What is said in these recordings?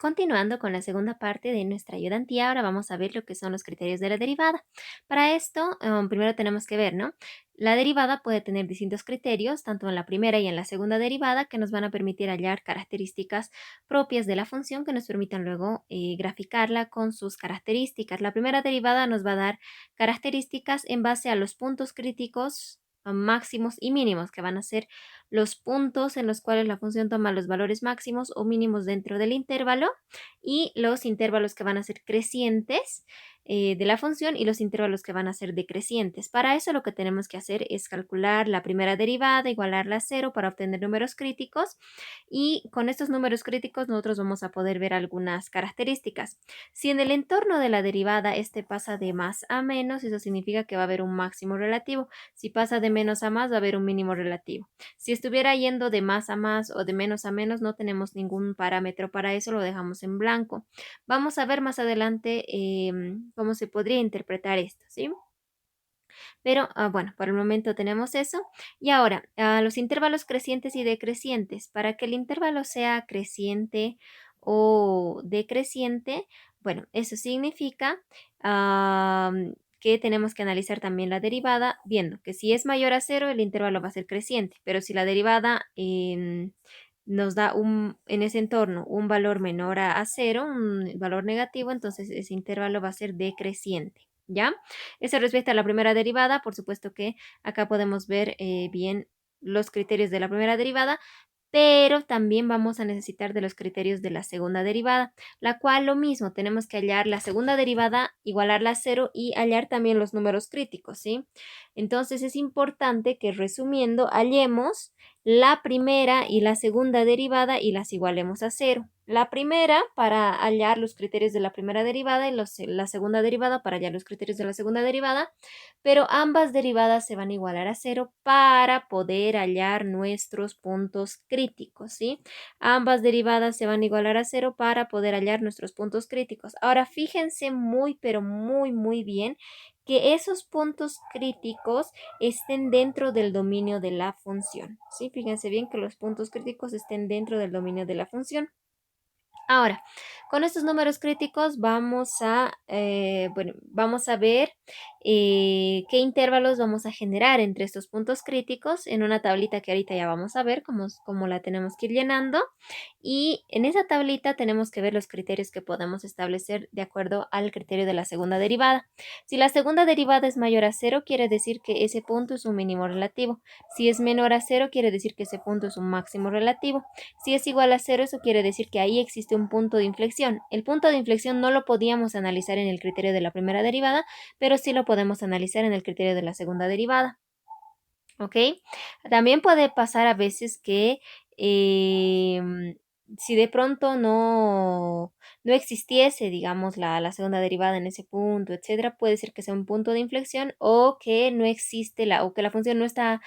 Continuando con la segunda parte de nuestra ayudantía, ahora vamos a ver lo que son los criterios de la derivada. Para esto, primero tenemos que ver, ¿no? La derivada puede tener distintos criterios, tanto en la primera y en la segunda derivada, que nos van a permitir hallar características propias de la función que nos permitan luego graficarla con sus características. La primera derivada nos va a dar características en base a los puntos críticos máximos y mínimos, que van a ser los puntos en los cuales la función toma los valores máximos o mínimos dentro del intervalo y los intervalos que van a ser crecientes de la función y los intervalos que van a ser decrecientes. Para eso lo que tenemos que hacer es calcular la primera derivada, igualarla a cero para obtener números críticos, y con estos números críticos nosotros vamos a poder ver algunas características. Si en el entorno de la derivada este pasa de más a menos, eso significa que va a haber un máximo relativo. Si pasa de menos a más, va a haber un mínimo relativo. Si estuviera yendo de más a más o de menos a menos, no tenemos ningún parámetro para eso, lo dejamos en blanco. Vamos a ver más adelante cómo se podría interpretar esto, ¿sí? Pero bueno, por el momento tenemos eso. Y ahora, los intervalos crecientes y decrecientes. Para que el intervalo sea creciente o decreciente, bueno, eso significa que tenemos que analizar también la derivada, viendo que si es mayor a cero, el intervalo va a ser creciente, pero si la derivada nos da en ese entorno un valor menor a cero, un valor negativo, entonces ese intervalo va a ser decreciente, ¿ya? Eso respecto a la primera derivada, por supuesto que acá podemos ver bien los criterios de la primera derivada, pero también vamos a necesitar de los criterios de la segunda derivada, la cual lo mismo, tenemos que hallar la segunda derivada, igualarla a cero y hallar también los números críticos, ¿sí? Entonces es importante que, resumiendo, hallemos la primera y la segunda derivada y las igualemos a cero. La primera para hallar los criterios de la primera derivada y la segunda derivada para hallar los criterios de la segunda derivada, pero ambas derivadas se van a igualar a cero para poder hallar nuestros puntos críticos, ¿sí? Ambas derivadas se van a igualar a cero para poder hallar nuestros puntos críticos. Ahora, fíjense muy, pero muy, muy bien que esos puntos críticos estén dentro del dominio de la función, ¿sí? Fíjense bien que los puntos críticos estén dentro del dominio de la función. Ahora, con estos números críticos vamos a ver qué intervalos vamos a generar entre estos puntos críticos en una tablita que ahorita ya vamos a ver cómo la tenemos que ir llenando. Y en esa tablita tenemos que ver los criterios que podemos establecer de acuerdo al criterio de la segunda derivada. Si la segunda derivada es mayor a cero, quiere decir que ese punto es un mínimo relativo. Si es menor a cero, quiere decir que ese punto es un máximo relativo. Si es igual a cero, eso quiere decir que ahí existe un punto de inflexión. El punto de inflexión no lo podíamos analizar en el criterio de la primera derivada, pero sí lo podemos analizar en el criterio de la segunda derivada. ¿Ok? También puede pasar a veces que si de pronto no existiese, digamos, la segunda derivada en ese punto, etcétera, puede ser que sea un punto de inflexión o que no existe o que la función no está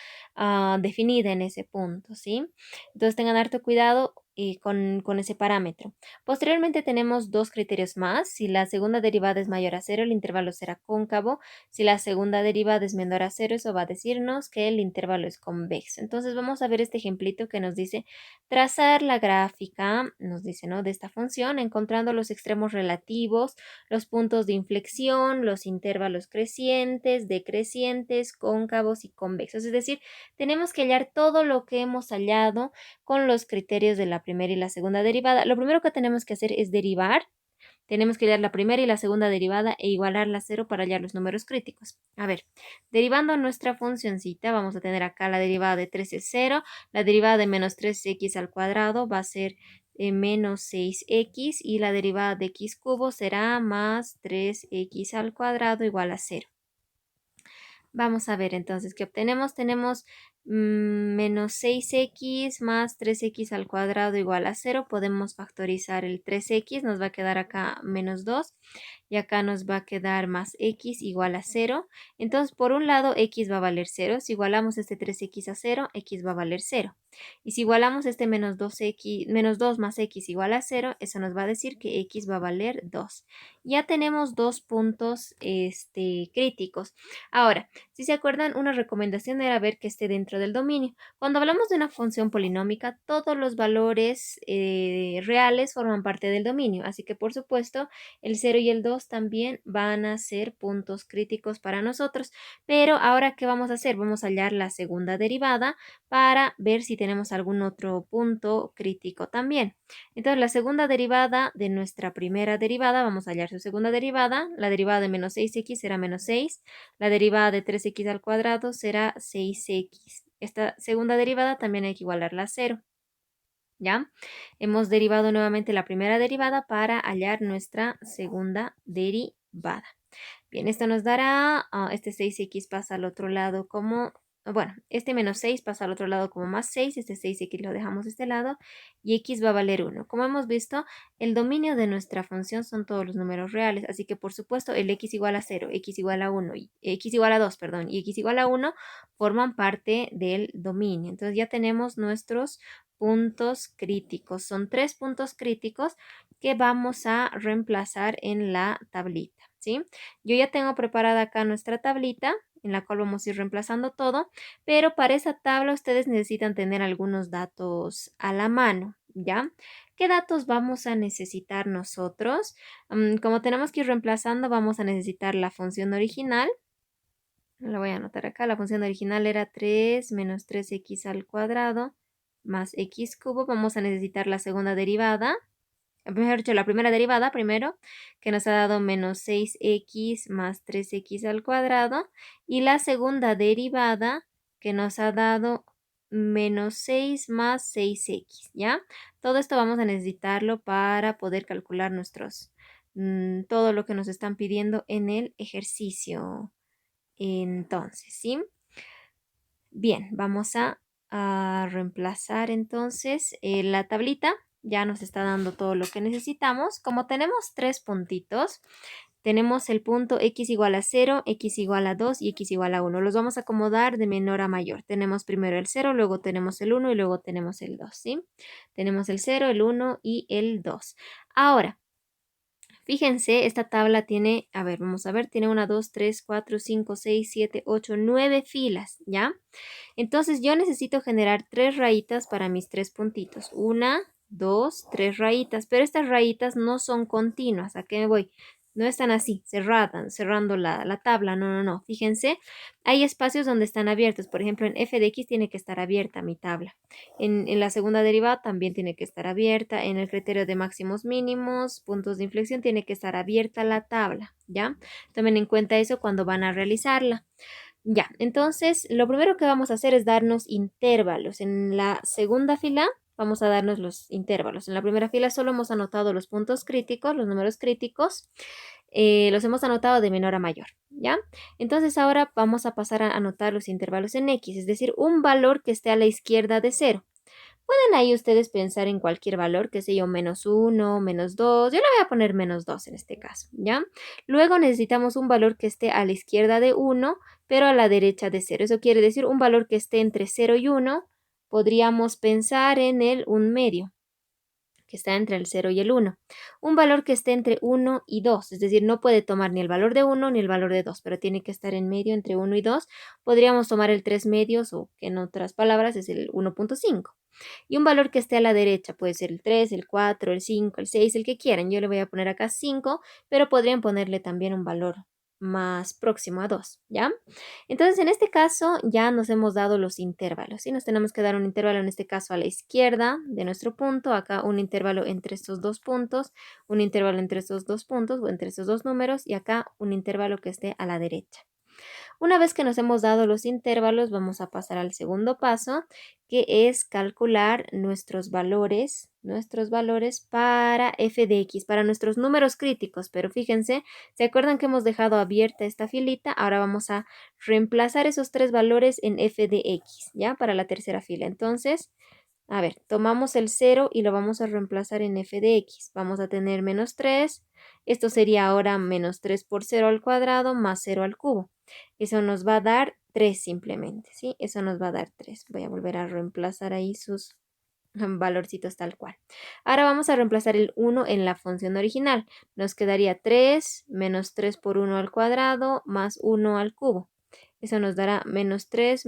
definida en ese punto, ¿sí? Entonces tengan harto cuidado con ese parámetro. Posteriormente tenemos dos criterios más. Si la segunda derivada es mayor a cero, el intervalo será cóncavo. Si la segunda derivada es menor a cero, eso va a decirnos que el intervalo es convexo. Entonces vamos a ver este ejemplito que nos dice trazar la gráfica, nos dice, ¿no?, de esta función, encontrando los extremos relativos, los puntos de inflexión, los intervalos crecientes, decrecientes, cóncavos y convexos. Es decir, tenemos que hallar todo lo que hemos hallado con los criterios de la primera y la segunda derivada. Lo primero que tenemos que hacer es derivar. Tenemos que hallar la primera y la segunda derivada e igualarla a cero para hallar los números críticos. A ver, derivando nuestra funcioncita, vamos a tener acá la derivada de 3 es 0, la derivada de menos 3x al cuadrado va a ser menos 6x y la derivada de x cubo será más 3x al cuadrado igual a 0. Vamos a ver entonces qué obtenemos. Tenemos menos 6x más 3x al cuadrado igual a 0. Podemos factorizar el 3x, nos va a quedar acá menos 2 y acá nos va a quedar más x igual a 0. Entonces, por un lado, x va a valer 0. Si igualamos este 3x a 0, x va a valer 0. Y si igualamos este menos 2 más x igual a 0, eso nos va a decir que x va a valer 2. Ya tenemos dos puntos críticos. Ahora, si se acuerdan, una recomendación era ver que esté dentro del dominio. Cuando hablamos de una función polinómica, todos los valores reales forman parte del dominio. Así que, por supuesto, el 0 y el 2 también van a ser puntos críticos para nosotros. Pero ahora, ¿qué vamos a hacer? Vamos a hallar la segunda derivada para ver si tenemos algún otro punto crítico también. Entonces, la segunda derivada de nuestra primera derivada, vamos a hallar su segunda derivada. La derivada de menos 6x será menos 6. La derivada de 3x al cuadrado será 6x. Esta segunda derivada también hay que igualarla a 0. ¿Ya? Hemos derivado nuevamente la primera derivada para hallar nuestra segunda derivada. Bien, esto nos dará, este 6x pasa al otro lado como, bueno, este menos 6 pasa al otro lado como más 6, este 6x lo dejamos de este lado y x va a valer 1. Como hemos visto, el dominio de nuestra función son todos los números reales, así que por supuesto el x igual a 0, x igual a 1, y x igual a 2, perdón, y x igual a 1 forman parte del dominio. Entonces ya tenemos nuestros puntos críticos. Son 3 puntos críticos que vamos a reemplazar en la tablita, ¿sí? Yo ya tengo preparada acá nuestra tablita en la cual vamos a ir reemplazando todo, pero para esa tabla ustedes necesitan tener algunos datos a la mano, ¿ya? ¿Qué datos vamos a necesitar nosotros? Como tenemos que ir reemplazando, vamos a necesitar la función original. La voy a anotar acá. La función original era 3 menos 3x al cuadrado más x cubo. Vamos a necesitar la segunda derivada. Mejor dicho, la primera derivada primero, que nos ha dado menos 6x más 3x al cuadrado. Y la segunda derivada, que nos ha dado menos 6 más 6x, ¿ya? Todo esto vamos a necesitarlo para poder calcular todo lo que nos están pidiendo en el ejercicio. Entonces, ¿sí? Bien, vamos a reemplazar entonces la tablita. Ya nos está dando todo lo que necesitamos. Como tenemos tres puntitos, tenemos el punto x igual a 0, x igual a 2 y x igual a 1. Los vamos a acomodar de menor a mayor. Tenemos primero el 0, luego tenemos el 1 y luego tenemos el 2, ¿sí? Tenemos el 0, el 1 y el 2. Ahora, fíjense, esta tabla tiene, a ver, vamos a ver, tiene 1, 2, 3, 4, 5, 6, 7, 8, 9 filas, ¿ya? Entonces yo necesito generar 3 rayitas para mis 3 puntitos. 1, 2, 3 rayitas, pero estas rayitas no son continuas. ¿A qué me voy? No están así, cerrando la tabla. No, no, no. Fíjense, hay espacios donde están abiertos. Por ejemplo, en f de x tiene que estar abierta mi tabla. En la segunda derivada también tiene que estar abierta. En el criterio de máximos mínimos, puntos de inflexión, tiene que estar abierta la tabla, ¿ya? Tomen en cuenta eso cuando van a realizarla. Ya, entonces lo primero que vamos a hacer es darnos intervalos. En la segunda fila vamos a darnos los intervalos. En la primera fila solo hemos anotado los puntos críticos, los números críticos. Los hemos anotado de menor a mayor, ¿ya? Entonces ahora vamos a pasar a anotar los intervalos en X, es decir, un valor que esté a la izquierda de 0. Pueden ahí ustedes pensar en cualquier valor, que sé yo, menos 1, menos 2. Yo le voy a poner menos 2 en este caso, ¿ya? Luego necesitamos un valor que esté a la izquierda de 1, pero a la derecha de 0. Eso quiere decir un valor que esté entre 0 y 1. Podríamos pensar en el 1 medio, que está entre el 0 y el 1. Un valor que esté entre 1 y 2, es decir, no puede tomar ni el valor de 1 ni el valor de 2, pero tiene que estar en medio entre 1 y 2. Podríamos tomar el 3 medios, o que en otras palabras es el 1.5. Y un valor que esté a la derecha puede ser el 3, el 4, el 5, el 6, el que quieran. Yo le voy a poner acá 5, pero podrían ponerle también un valor más próximo a 2, ¿ya? Entonces, en este caso ya nos hemos dado los intervalos, ¿sí? Nos tenemos que dar un intervalo, en este caso, a la izquierda de nuestro punto, acá un intervalo entre estos dos puntos, un intervalo entre estos dos puntos o entre estos dos números y acá un intervalo que esté a la derecha. Una vez que nos hemos dado los intervalos, vamos a pasar al segundo paso, que es calcular nuestros valores para f de x, para nuestros números críticos. Pero fíjense, ¿se acuerdan que hemos dejado abierta esta filita? Ahora vamos a reemplazar esos tres valores en f de x, ¿ya? Para la tercera fila. Entonces, a ver, tomamos el 0 y lo vamos a reemplazar en f de x. Vamos a tener menos 3. Esto sería ahora menos 3 por 0 al cuadrado más 0 al cubo. Eso nos va a dar 3 simplemente, ¿sí? Eso nos va a dar 3. Voy a volver a reemplazar ahí sus valorcitos tal cual. Ahora vamos a reemplazar el 1 en la función original. Nos quedaría 3 menos 3 por 1 al cuadrado más 1 al cubo. Eso nos dará menos 3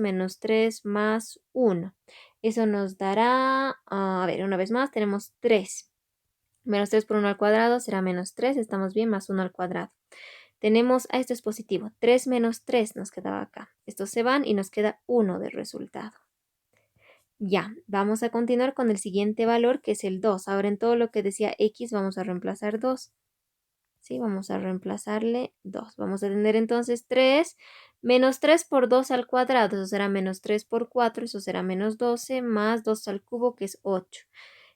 más 1. Eso nos dará, a ver, una vez más, tenemos 3. Menos 3 por 1 al cuadrado será menos 3, estamos bien, más 1 al cuadrado. Tenemos, esto es positivo, 3 menos 3 nos quedaba acá. Estos se van y nos queda 1 de resultado. Ya, vamos a continuar con el siguiente valor que es el 2. Ahora en todo lo que decía x vamos a reemplazar 2. ¿Sí? Vamos a reemplazarle 2. Vamos a tener entonces 3 menos 3 por 2 al cuadrado. Eso será menos 3 por 4. Eso será menos 12 más 2 al cubo que es 8.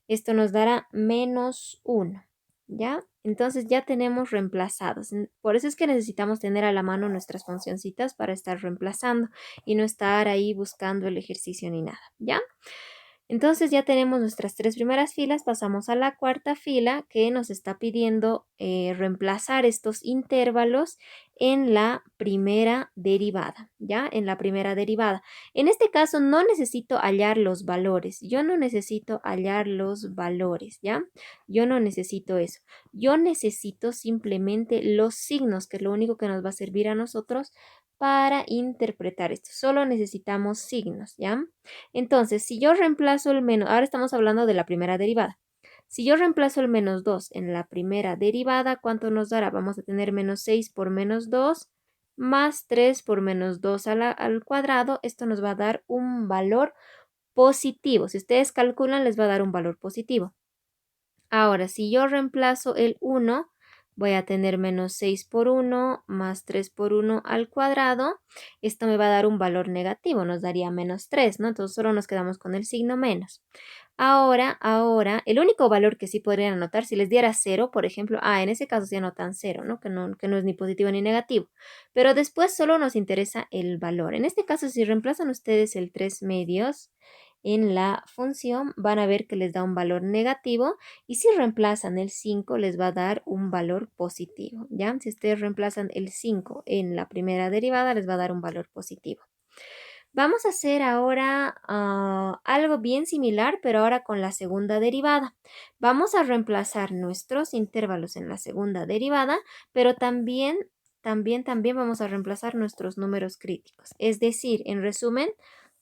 Esto nos dará menos 1. ¿Ya? Entonces ya tenemos reemplazados. Por eso es que necesitamos tener a la mano nuestras funcioncitas para estar reemplazando y no estar ahí buscando el ejercicio ni nada. ¿Ya? Entonces ya tenemos nuestras 3 primeras filas, pasamos a la cuarta fila que nos está pidiendo reemplazar estos intervalos en la primera derivada, ¿ya? En la primera derivada. En este caso no necesito hallar los valores, yo no necesito hallar los valores, ¿ya? Yo no necesito eso. Yo necesito simplemente los signos, que es lo único que nos va a servir a nosotros para interpretar esto. Solo necesitamos signos, ¿ya? Entonces, si yo reemplazo el menos, ahora estamos hablando de la primera derivada. Si yo reemplazo el menos 2 en la primera derivada, ¿cuánto nos dará? Vamos a tener menos 6 por menos 2 más 3 por menos 2 al cuadrado. Esto nos va a dar un valor positivo. Si ustedes calculan, les va a dar un valor positivo. Ahora, si yo reemplazo el 1, voy a tener menos 6 por 1 más 3 por 1 al cuadrado. Esto me va a dar un valor negativo, nos daría menos 3, ¿no? Entonces solo nos quedamos con el signo menos. Ahora, el único valor que sí podrían anotar, si les diera 0, por ejemplo, en ese caso sí anotan 0, ¿no? Que no es ni positivo ni negativo. Pero después solo nos interesa el valor. En este caso, si reemplazan ustedes el 3 medios en la función, van a ver que les da un valor negativo y si reemplazan el 5 les va a dar un valor positivo, ¿ya? Si ustedes reemplazan el 5 en la primera derivada les va a dar un valor positivo. Vamos a hacer ahora algo bien similar, pero ahora con la segunda derivada. Vamos a reemplazar nuestros intervalos en la segunda derivada, pero también vamos a reemplazar nuestros números críticos. Es decir, en resumen,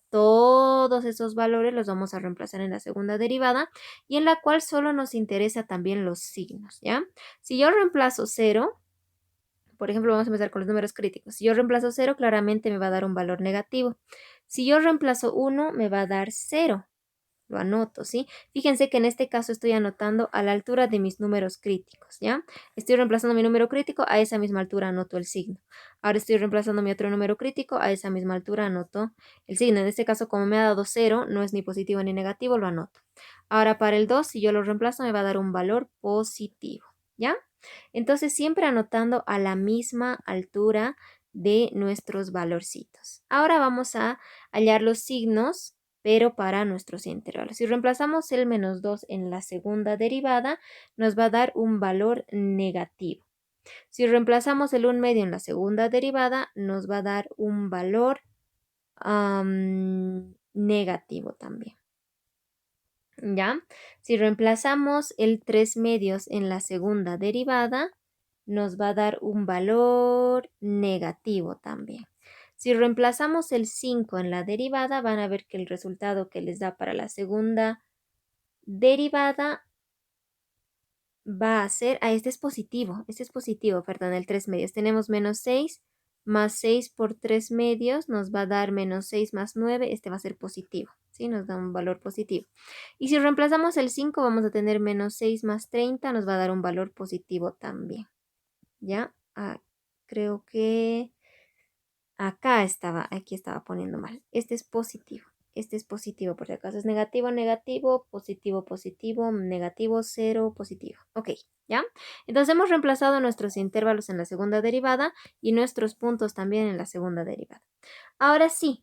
todos esos valores los vamos a reemplazar en la segunda derivada y en la cual solo nos interesa también los signos, ¿ya? Si yo reemplazo 0, por ejemplo, vamos a empezar con los números críticos. Si yo reemplazo 0, claramente me va a dar un valor negativo. Si yo reemplazo 1, me va a dar 0. Lo anoto, ¿sí? Fíjense que en este caso estoy anotando a la altura de mis números críticos, ¿ya? Estoy reemplazando mi número crítico, a esa misma altura anoto el signo. Ahora estoy reemplazando mi otro número crítico, a esa misma altura anoto el signo. En este caso, como me ha dado 0, no es ni positivo ni negativo, lo anoto. Ahora para el 2, si yo lo reemplazo, me va a dar un valor positivo, ¿ya? Entonces, siempre anotando a la misma altura de nuestros valorcitos. Ahora vamos a hallar los signos, pero para nuestros intervalos. Si reemplazamos el menos 2 en la segunda derivada, nos va a dar un valor negativo. Si reemplazamos el 1 medio en la segunda derivada, nos va a dar un valor negativo también. ¿Ya? Si reemplazamos el 3 medios en la segunda derivada, nos va a dar un valor negativo también. Si reemplazamos el 5 en la derivada, van a ver que el resultado que les da para la segunda derivada va a ser, este es positivo, perdón, el 3 medios. Tenemos menos 6 más 6 por 3 medios nos va a dar menos 6 más 9, este va a ser positivo, ¿sí? Nos da un valor positivo. Y si reemplazamos el 5 vamos a tener menos 6 más 30, nos va a dar un valor positivo también, ¿ya? Creo que aquí estaba poniendo mal. Este es positivo. Este es positivo, por si acaso es negativo, negativo, positivo, positivo, negativo, 0, positivo. Ok, ¿ya? Entonces hemos reemplazado nuestros intervalos en la segunda derivada y nuestros puntos también en la segunda derivada. Ahora sí,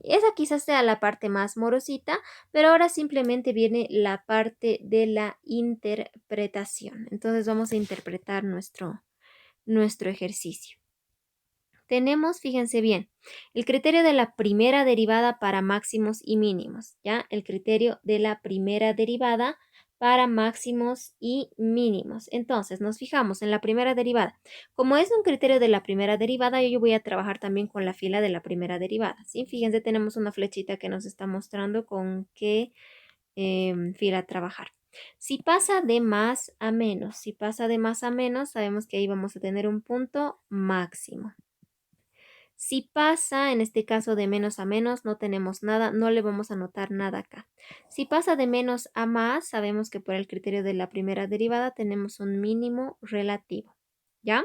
esa quizás sea la parte más morosita, pero ahora simplemente viene la parte de la interpretación. Entonces vamos a interpretar nuestro ejercicio. tenemos, fíjense bien, el criterio de la primera derivada para máximos y mínimos, ¿ya? El criterio de la primera derivada para máximos y mínimos. Entonces, nos fijamos en la primera derivada. Como es un criterio de la primera derivada, yo voy a trabajar también con la fila de la primera derivada, ¿sí? Fíjense, tenemos una flechita que nos está mostrando con qué fila trabajar. Si pasa de más a menos, si pasa de más a menos, sabemos que ahí vamos a tener un punto máximo. Si pasa, en este caso, de menos a menos, no tenemos nada, no le vamos a anotar nada acá. Si pasa de menos a más, sabemos que por el criterio de la primera derivada tenemos un mínimo relativo, ¿ya?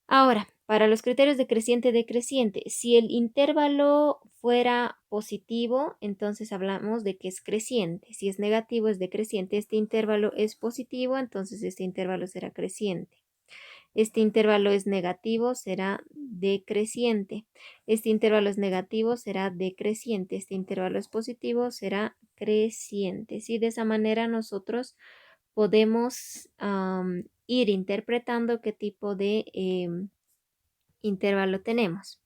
Ahora, para los criterios de creciente decreciente, si el intervalo fuera positivo, entonces hablamos de que es creciente. Si es negativo, es decreciente. Este intervalo es positivo, entonces este intervalo será creciente. Este intervalo es negativo, será decreciente. Este intervalo es negativo, será decreciente. Este intervalo es positivo, será creciente. ¿Sí? De esa manera nosotros podemos ir interpretando qué tipo de intervalo tenemos.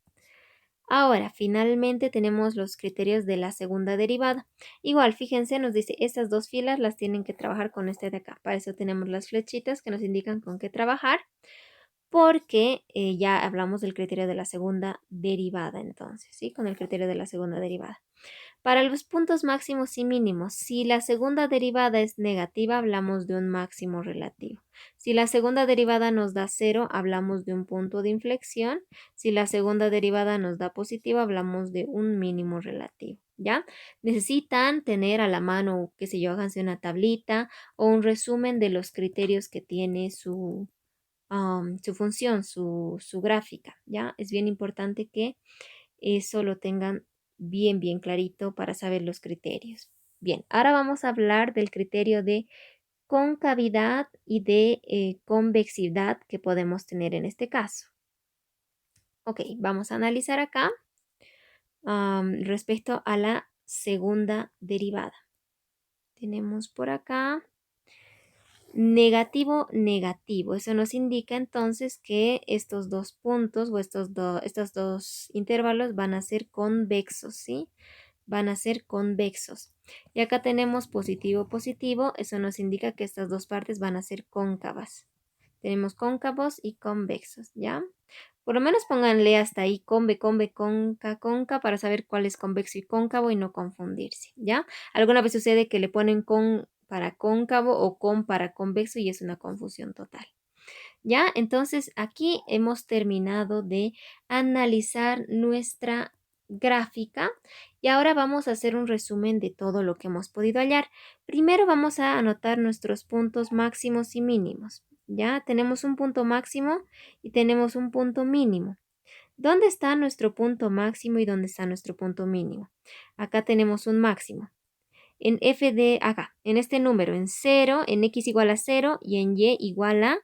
Ahora, finalmente tenemos los criterios de la segunda derivada. Igual, fíjense, nos dice, estas dos filas las tienen que trabajar con este de acá. Para eso tenemos las flechitas que nos indican con qué trabajar, porque ya hablamos del criterio de la segunda derivada, entonces, ¿sí? Con el criterio de la segunda derivada. Para los puntos máximos y mínimos, si la segunda derivada es negativa, hablamos de un máximo relativo. Si la segunda derivada nos da 0, hablamos de un punto de inflexión. Si la segunda derivada nos da positiva, hablamos de un mínimo relativo, ¿ya? Necesitan tener a la mano, qué sé yo, háganse una tablita o un resumen de los criterios que tiene su función, su gráfica, ¿ya? Es bien importante que eso lo tengan bien clarito para saber los criterios. Bien, ahora vamos a hablar del criterio de concavidad y de convexidad que podemos tener en este caso. Ok, vamos a analizar acá respecto a la segunda derivada. Tenemos por acá negativo, negativo. Eso nos indica entonces que estos dos puntos o estos dos intervalos van a ser convexos, ¿sí? Van a ser convexos. Y acá tenemos positivo, positivo. Eso nos indica que estas dos partes van a ser cóncavas. Tenemos cóncavos y convexos, ¿ya? Por lo menos pónganle hasta ahí conca, para saber cuál es convexo y cóncavo y no confundirse, ¿ya? Alguna vez sucede que le ponen con para cóncavo o con para convexo y es una confusión total. ¿Ya? Entonces aquí hemos terminado de analizar nuestra gráfica y ahora vamos a hacer un resumen de todo lo que hemos podido hallar. Primero vamos a anotar nuestros puntos máximos y mínimos. Ya tenemos un punto máximo y tenemos un punto mínimo. ¿Dónde está nuestro punto máximo y dónde está nuestro punto mínimo? Acá tenemos un máximo. En f de acá, en este número, en 0, en x igual a 0 y en y igual a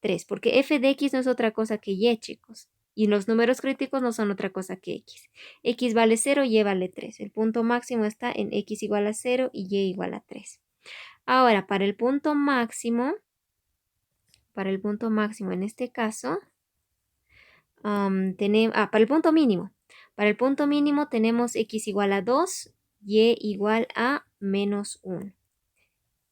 3, porque f de x no es otra cosa que y, chicos. Y los números críticos no son otra cosa que x. X vale 0, y vale 3. El punto máximo está en x igual a 0 y y igual a 3. Ahora, para el punto máximo en este caso, para el punto mínimo. Para el punto mínimo tenemos x igual a 2, y igual a menos 1.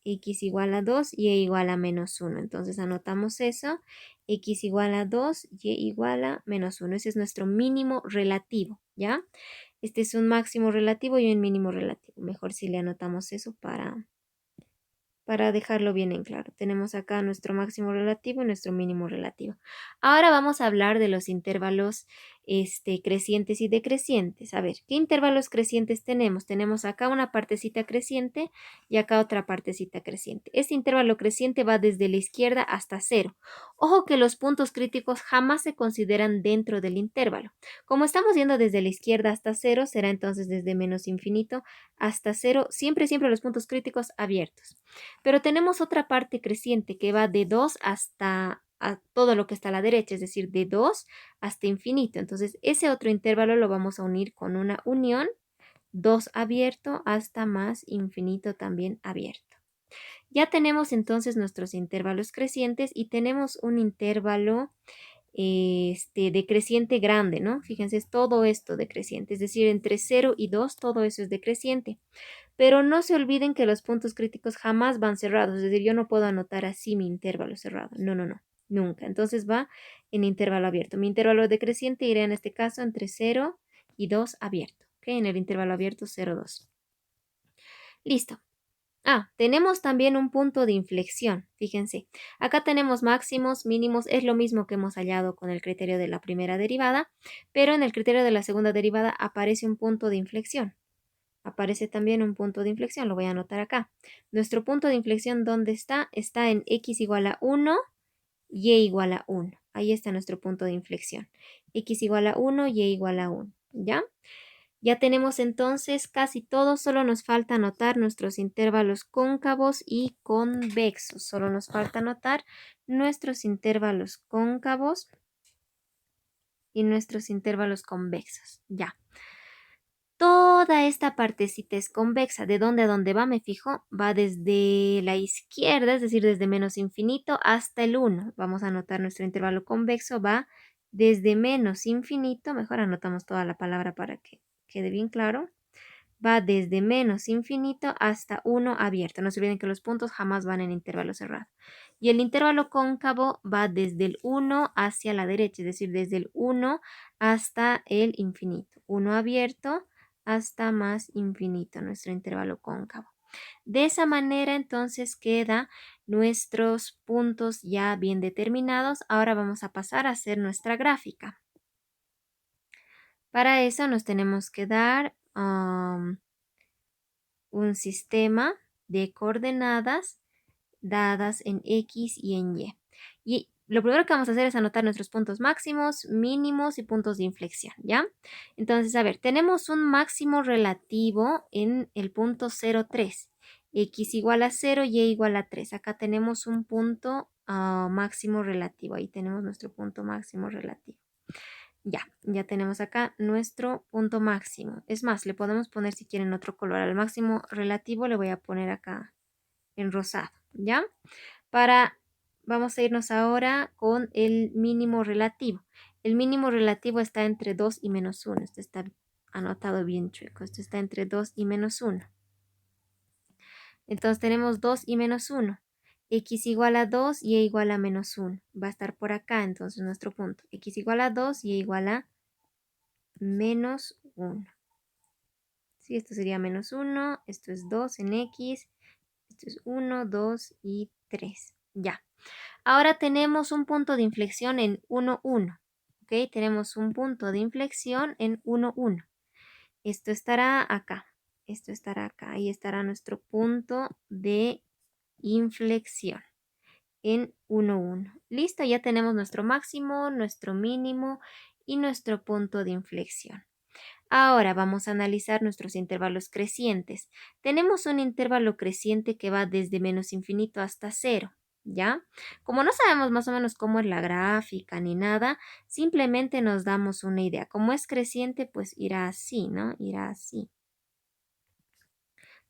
X igual a 2, y igual a menos 1. Entonces anotamos eso. X igual a 2, y igual a menos 1. Ese es nuestro mínimo relativo, ¿ya? Este es un máximo relativo y un mínimo relativo. Mejor si le anotamos eso para dejarlo bien en claro. Tenemos acá nuestro máximo relativo y nuestro mínimo relativo. Ahora vamos a hablar de los intervalos crecientes y decrecientes. A ver, ¿qué intervalos crecientes tenemos? Tenemos acá una partecita creciente y acá otra partecita creciente. Este intervalo creciente va desde la izquierda hasta 0. Ojo que los puntos críticos jamás se consideran dentro del intervalo. Como estamos yendo desde la izquierda hasta 0, será entonces desde menos infinito hasta 0, siempre los puntos críticos abiertos. Pero tenemos otra parte creciente que va de 2 hasta todo lo que está a la derecha, es decir, de 2 hasta infinito. Entonces, ese otro intervalo lo vamos a unir con una unión, 2 abierto hasta más infinito también abierto. Ya tenemos entonces nuestros intervalos crecientes y tenemos un intervalo decreciente grande, ¿no? Fíjense, es todo esto decreciente, es decir, entre 0 y 2, todo eso es decreciente. Pero no se olviden que los puntos críticos jamás van cerrados, es decir, yo no puedo anotar así mi intervalo cerrado, no, no, no, nunca. Entonces va en intervalo abierto. Mi intervalo decreciente irá en este caso entre 0 y 2 abierto, ¿ok? En el intervalo abierto 0, 2. Listo. Tenemos también un punto de inflexión, fíjense. Acá tenemos máximos, mínimos, es lo mismo que hemos hallado con el criterio de la primera derivada, pero en el criterio de la segunda derivada aparece un punto de inflexión. Aparece también un punto de inflexión, lo voy a anotar acá. Nuestro punto de inflexión, ¿dónde está? Está en x igual a 1, y igual a 1. Ahí está nuestro punto de inflexión. X igual a 1, y igual a 1, ¿ya? Ya tenemos entonces casi todo, solo nos falta anotar nuestros intervalos cóncavos y convexos. Solo nos falta anotar nuestros intervalos cóncavos y nuestros intervalos convexos. Ya. Toda esta partecita es convexa. ¿De dónde a dónde va? Me fijo. Va desde la izquierda, es decir, desde menos infinito hasta el 1. Vamos a anotar nuestro intervalo convexo. Va desde menos infinito. Mejor anotamos toda la palabra para que quede bien claro. Va desde menos infinito hasta 1 abierto. No se olviden que los puntos jamás van en intervalo cerrado. Y el intervalo cóncavo va desde el 1 hacia la derecha, es decir, desde el 1 hasta el infinito. 1 abierto hasta más infinito, nuestro intervalo cóncavo. De esa manera entonces queda nuestros puntos ya bien determinados. Ahora vamos a pasar a hacer nuestra gráfica. Para eso nos tenemos que dar un sistema de coordenadas dadas en X y en Y. Y lo primero que vamos a hacer es anotar nuestros puntos máximos, mínimos y puntos de inflexión, ¿ya? Entonces, a ver, tenemos un máximo relativo en el punto 0,3. X igual a 0, Y igual a 3. Acá tenemos un punto máximo relativo. Ahí tenemos nuestro punto máximo relativo. Ya tenemos acá nuestro punto máximo. Es más, le podemos poner si quieren otro color. Al máximo relativo le voy a poner acá en rosado, ¿ya? Vamos a irnos ahora con el mínimo relativo. El mínimo relativo está entre 2 y menos 1. Esto está anotado bien chueco. Esto está entre 2 y menos 1. Entonces tenemos 2 y menos 1. X igual a 2 y igual a menos 1. Va a estar por acá entonces nuestro punto. X igual a 2 y igual a menos 1. Sí, esto sería menos 1. Esto es 2 en X. Esto es 1, 2 y 3. Ya. Ahora tenemos un punto de inflexión en 1, 1. ¿Ok? Tenemos un punto de inflexión en 1, 1. Esto estará acá. Esto estará acá. Ahí estará nuestro punto de inflexión en 1, 1. Listo, ya tenemos nuestro máximo, nuestro mínimo y nuestro punto de inflexión. Ahora vamos a analizar nuestros intervalos crecientes. Tenemos un intervalo creciente que va desde menos infinito hasta 0, ¿ya? Como no sabemos más o menos cómo es la gráfica ni nada, simplemente nos damos una idea. Como es creciente, pues irá así, ¿no? Irá así.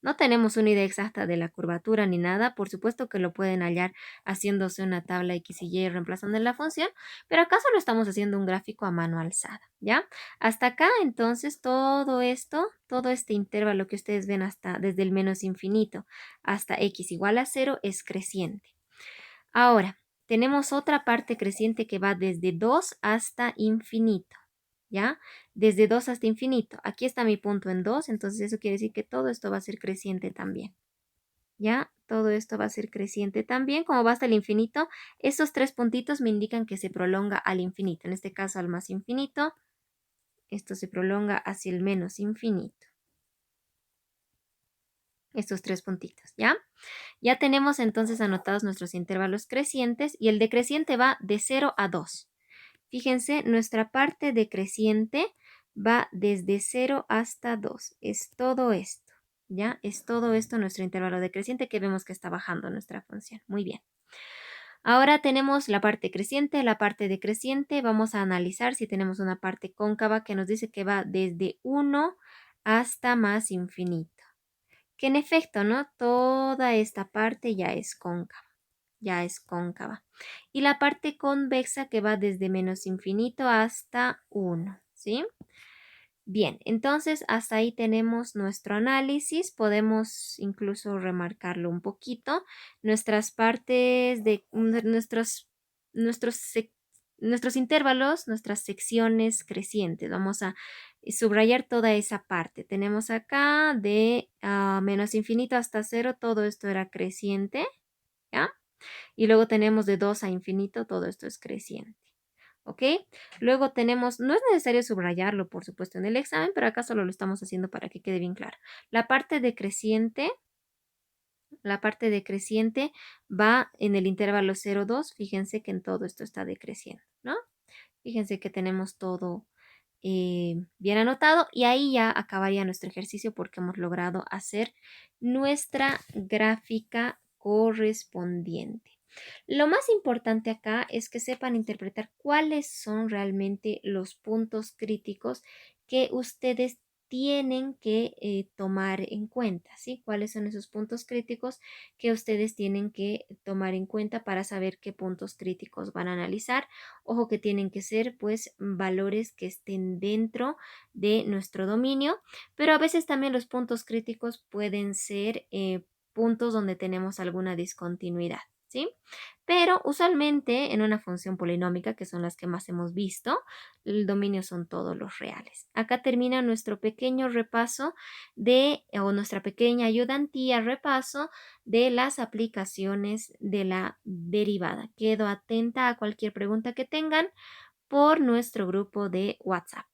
No tenemos una idea exacta de la curvatura ni nada, por supuesto que lo pueden hallar haciéndose una tabla X y Y reemplazando en la función, pero acá solo estamos haciendo un gráfico a mano alzada, ¿ya? Hasta acá entonces todo esto, todo este intervalo que ustedes ven hasta desde el menos infinito hasta X igual a 0 es creciente. Ahora, tenemos otra parte creciente que va desde 2 hasta infinito. ¿Ya? Desde 2 hasta infinito. Aquí está mi punto en 2, entonces eso quiere decir que todo esto va a ser creciente también. ¿Ya? Todo esto va a ser creciente también. Como va hasta el infinito, estos 3 puntitos me indican que se prolonga al infinito. En este caso al más infinito. Esto se prolonga hacia el menos infinito. Estos 3 puntitos, ¿ya? Ya tenemos entonces anotados nuestros intervalos crecientes y el decreciente va de 0 a 2. Fíjense, nuestra parte decreciente va desde 0 hasta 2. Es todo esto, ¿ya? Es todo esto nuestro intervalo decreciente que vemos que está bajando nuestra función. Muy bien. Ahora tenemos la parte creciente, la parte decreciente. Vamos a analizar si tenemos una parte cóncava que nos dice que va desde 1 hasta más infinito. Que en efecto, ¿no? Toda esta parte ya es cóncava. ya es cóncava. Y la parte convexa que va desde menos infinito hasta 1, ¿sí? Bien, entonces hasta ahí tenemos nuestro análisis. Podemos incluso remarcarlo un poquito. Nuestras partes de nuestros, nuestros intervalos, nuestras secciones crecientes. Vamos a subrayar toda esa parte. Tenemos acá de menos infinito hasta cero, todo esto era creciente, ¿ya? Y luego tenemos de 2 a infinito, todo esto es creciente. ¿Ok? Luego tenemos, no es necesario subrayarlo, por supuesto, en el examen, pero acá solo lo estamos haciendo para que quede bien claro. La parte decreciente va en el intervalo 0,2. Fíjense que en todo esto está decreciendo, ¿no? Fíjense que tenemos todo bien anotado y ahí ya acabaría nuestro ejercicio porque hemos logrado hacer nuestra gráfica correspondiente. Lo más importante acá es que sepan interpretar cuáles son realmente los puntos críticos que ustedes tienen que tomar en cuenta, ¿sí? ¿Cuáles son esos puntos críticos que ustedes tienen que tomar en cuenta para saber qué puntos críticos van a analizar? Ojo que tienen que ser pues valores que estén dentro de nuestro dominio, pero a veces también los puntos críticos pueden ser puntos donde tenemos alguna discontinuidad, ¿sí? Pero usualmente en una función polinómica, que son las que más hemos visto, el dominio son todos los reales. Acá termina nuestro pequeño repaso o nuestra pequeña ayudantía repaso de las aplicaciones de la derivada. Quedo atenta a cualquier pregunta que tengan por nuestro grupo de WhatsApp.